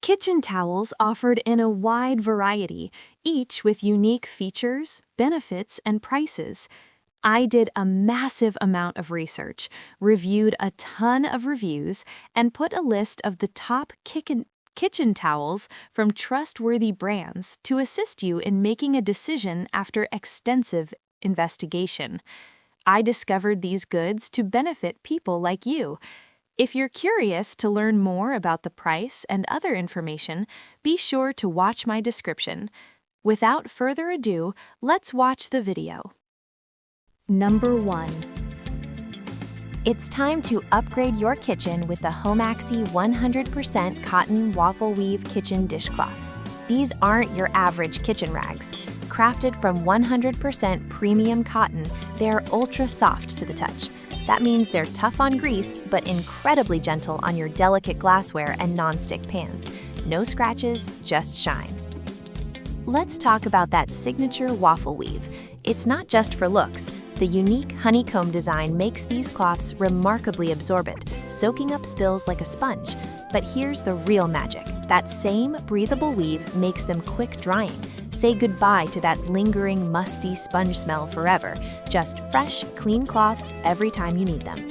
Kitchen towels offered in a wide variety, each with unique features, benefits, and prices. I did a massive amount of research, reviewed a ton of reviews, and put a list of the top kitchen towels from trustworthy brands to assist you in making a decision after extensive investigation. I discovered these goods to benefit people like you. If you're curious to learn more about the price and other information, be sure to watch my description. Without further ado, let's watch the video. Number 1. It's time to upgrade your kitchen with the Homaxy 100% cotton waffle weave kitchen dishcloths. These aren't your average kitchen rags. Crafted from 100% premium cotton, they're ultra soft to the touch. That means they're tough on grease, but incredibly gentle on your delicate glassware and non-stick pans. No scratches, just shine. Let's talk about that signature waffle weave. It's not just for looks. The unique honeycomb design makes these cloths remarkably absorbent, soaking up spills like a sponge. But here's the real magic. That same breathable weave makes them quick drying. Say goodbye to that lingering, musty sponge smell forever. Just fresh, clean cloths every time you need them.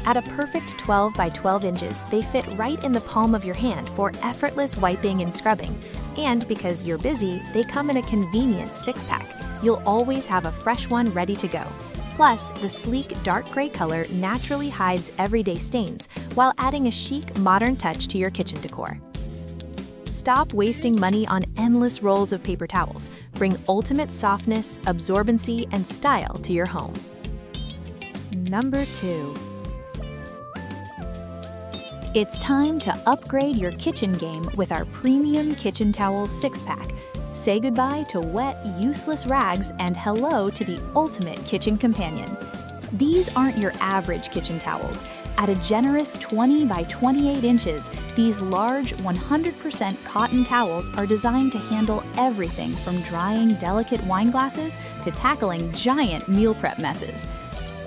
At a perfect 12 by 12 inches, they fit right in the palm of your hand for effortless wiping and scrubbing. And because you're busy, they come in a convenient 6-pack. You'll always have a fresh one ready to go. Plus, the sleek dark gray color naturally hides everyday stains while adding a chic, modern touch to your kitchen decor. Stop wasting money on endless rolls of paper towels. Bring ultimate softness, absorbency, and style to your home. Number 2. It's time to upgrade your kitchen game with our premium Kitchen Towels 6-pack. Say goodbye to wet, useless rags and hello to the ultimate kitchen companion. These aren't your average kitchen towels. At a generous 20 by 28 inches, these large 100% cotton towels are designed to handle everything from drying delicate wine glasses to tackling giant meal prep messes.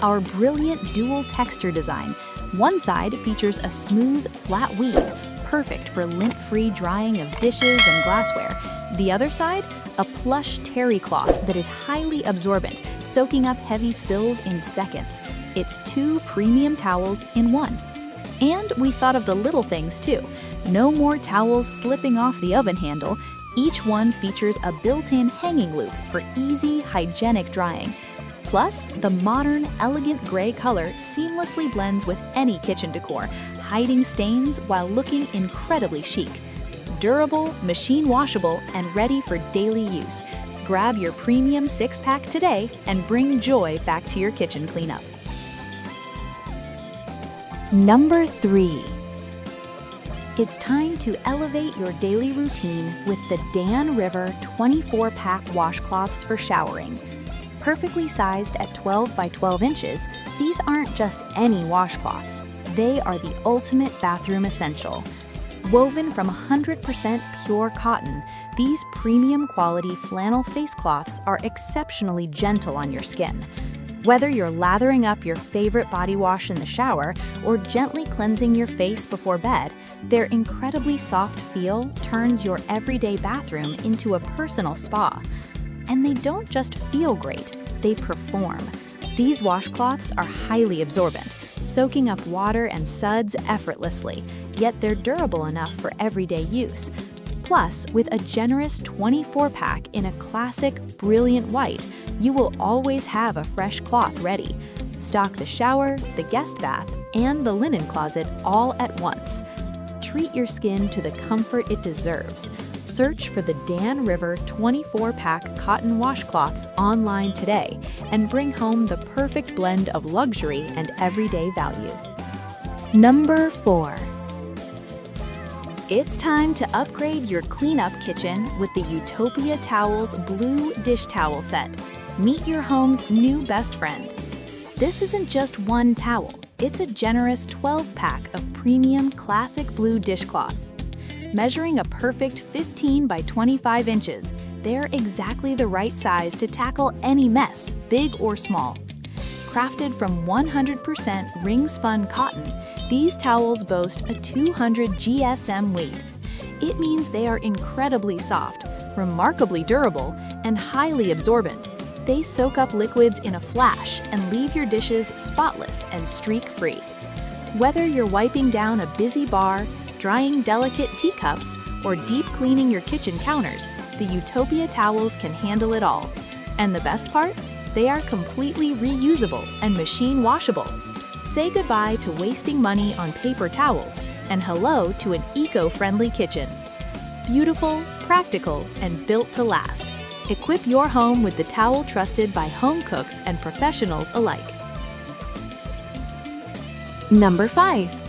Our brilliant dual texture design. One side features a smooth, flat weave, perfect for lint-free drying of dishes and glassware. The other side, a plush terry cloth that is highly absorbent, soaking up heavy spills in seconds. It's 2 premium towels in one. And we thought of the little things too. No more towels slipping off the oven handle. Each one features a built-in hanging loop for easy, hygienic drying. Plus, the modern, elegant gray color seamlessly blends with any kitchen decor, hiding stains while looking incredibly chic. Durable, machine washable, and ready for daily use. Grab your premium 6-pack today and bring joy back to your kitchen cleanup. Number 3. It's time to elevate your daily routine with the Dan River 24-pack washcloths for showering. Perfectly sized at 12 by 12 inches, these aren't just any washcloths. They are the ultimate bathroom essential. Woven from 100% pure cotton, these premium quality flannel face cloths are exceptionally gentle on your skin. Whether you're lathering up your favorite body wash in the shower or gently cleansing your face before bed, their incredibly soft feel turns your everyday bathroom into a personal spa. And they don't just feel great, they perform. These washcloths are highly absorbent, soaking up water and suds effortlessly, yet they're durable enough for everyday use. Plus, with a generous 24-pack in a classic, brilliant white, you will always have a fresh cloth ready. Stock the shower, the guest bath, and the linen closet all at once. Treat your skin to the comfort it deserves. Search for the Dan River 24-pack cotton washcloths online today and bring home the perfect blend of luxury and everyday value. Number 4. It's time to upgrade your cleanup kitchen with the Utopia Towels Blue Dish Towel Set. Meet your home's new best friend. This isn't just one towel, it's a generous 12-pack of premium classic blue dishcloths. Measuring a perfect 15 by 25 inches, they're exactly the right size to tackle any mess, big or small. Crafted from 100% ring-spun cotton, these towels boast a 200 GSM weight. It means they are incredibly soft, remarkably durable, and highly absorbent. They soak up liquids in a flash and leave your dishes spotless and streak-free. Whether you're wiping down a busy bar, drying delicate teacups, or deep cleaning your kitchen counters, the Utopia towels can handle it all. And the best part? They are completely reusable and machine washable. Say goodbye to wasting money on paper towels and hello to an eco-friendly kitchen. Beautiful, practical, and built to last. Equip your home with the towel trusted by home cooks and professionals alike. Number 5.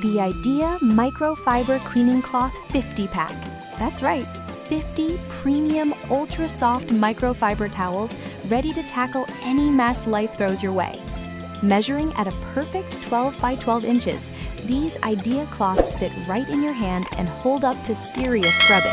The AIDEA Microfiber Cleaning Cloth 50-pack. That's right, 50 premium ultra-soft microfiber towels ready to tackle any mess life throws your way. Measuring at a perfect 12 by 12 inches, these AIDEA cloths fit right in your hand and hold up to serious scrubbing.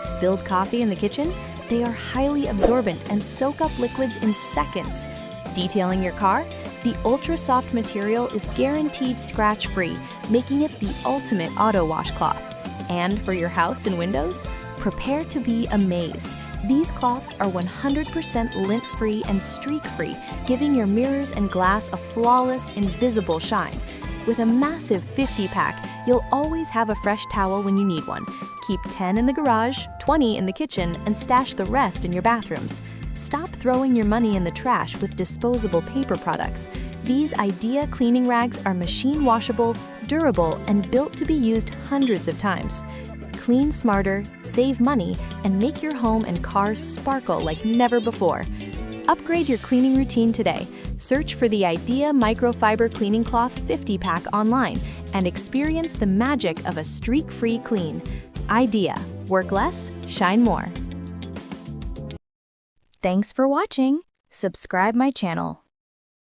Spilled coffee in the kitchen? They are highly absorbent and soak up liquids in seconds. Detailing your car? The ultra-soft material is guaranteed scratch-free, making it the ultimate auto washcloth. And for your house and windows? Prepare to be amazed. These cloths are 100% lint-free and streak-free, giving your mirrors and glass a flawless, invisible shine. With a massive 50-pack, you'll always have a fresh towel when you need one. Keep 10 in the garage, 20 in the kitchen, and stash the rest in your bathrooms. Stop throwing your money in the trash with disposable paper products. These AIDEA cleaning rags are machine washable, durable, and built to be used hundreds of times. Clean smarter, save money, and make your home and car sparkle like never before. Upgrade your cleaning routine today. Search for the AIDEA Microfiber Cleaning Cloth 50-pack online and experience the magic of a streak-free clean. AIDEA. Work less, shine more. Thanks for watching. Subscribe my channel.